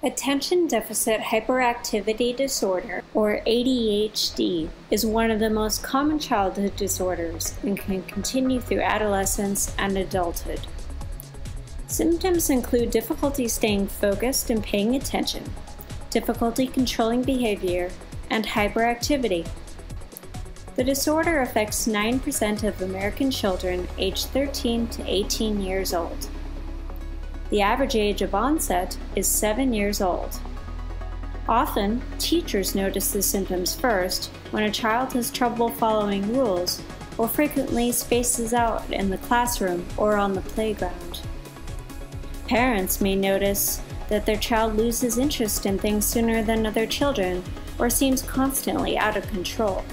Attention Deficit Hyperactivity Disorder, or ADHD, is one of the most common childhood disorders and can continue through adolescence and adulthood. Symptoms include difficulty staying focused and paying attention, difficulty controlling behavior, and hyperactivity. The disorder affects 9% of American children aged 13 to 18 years old. The average age of onset is 7 years old. Often, teachers notice the symptoms first when a child has trouble following rules or frequently spaces out in the classroom or on the playground. Parents may notice that their child loses interest in things sooner than other children or seems constantly out of control.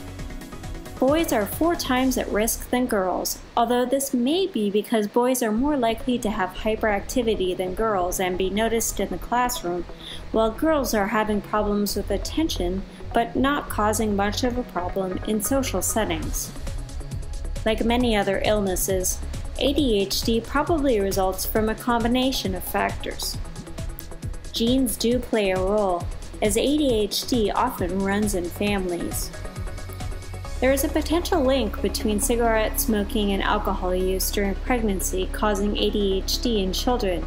Boys are 4 times at risk than girls, although this may be because boys are more likely to have hyperactivity than girls and be noticed in the classroom, while girls are having problems with attention but not causing much of a problem in social settings. Like many other illnesses, ADHD probably results from a combination of factors. Genes do play a role, as ADHD often runs in families. There is a potential link between cigarette smoking and alcohol use during pregnancy causing ADHD in children.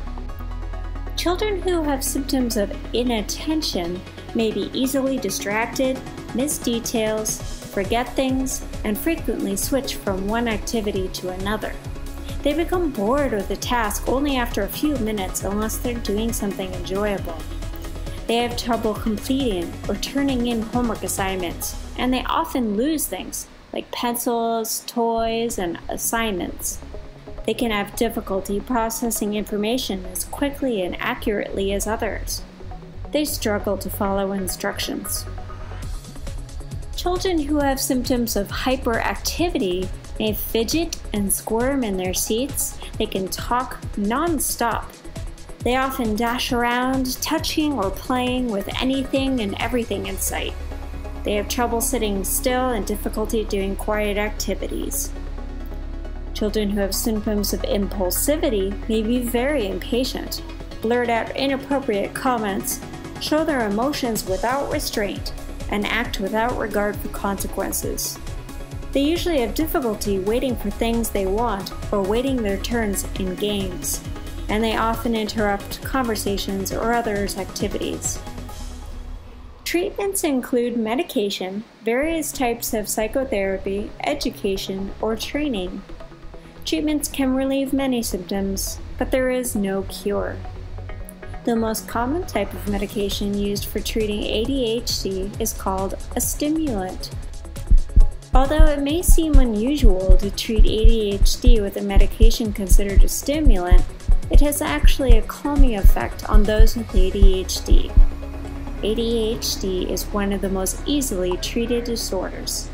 Children who have symptoms of inattention may be easily distracted, miss details, forget things, and frequently switch from one activity to another. They become bored with the task only after a few minutes unless they're doing something enjoyable. They have trouble completing or turning in homework assignments, and they often lose things like pencils, toys, and assignments. They can have difficulty processing information as quickly and accurately as others. They struggle to follow instructions. Children who have symptoms of hyperactivity may fidget and squirm in their seats. They can talk non-stop. They often dash around, touching or playing with anything and everything in sight. They have trouble sitting still and difficulty doing quiet activities. Children who have symptoms of impulsivity may be very impatient, blurt out inappropriate comments, show their emotions without restraint, and act without regard for consequences. They usually have difficulty waiting for things they want or waiting their turns in games, and they often interrupt conversations or others' activities. Treatments include medication, various types of psychotherapy, education, or training. Treatments can relieve many symptoms, but there is no cure. The most common type of medication used for treating ADHD is called a stimulant. Although it may seem unusual to treat ADHD with a medication considered a stimulant, it has actually a calming effect on those with ADHD. ADHD is one of the most easily treated disorders.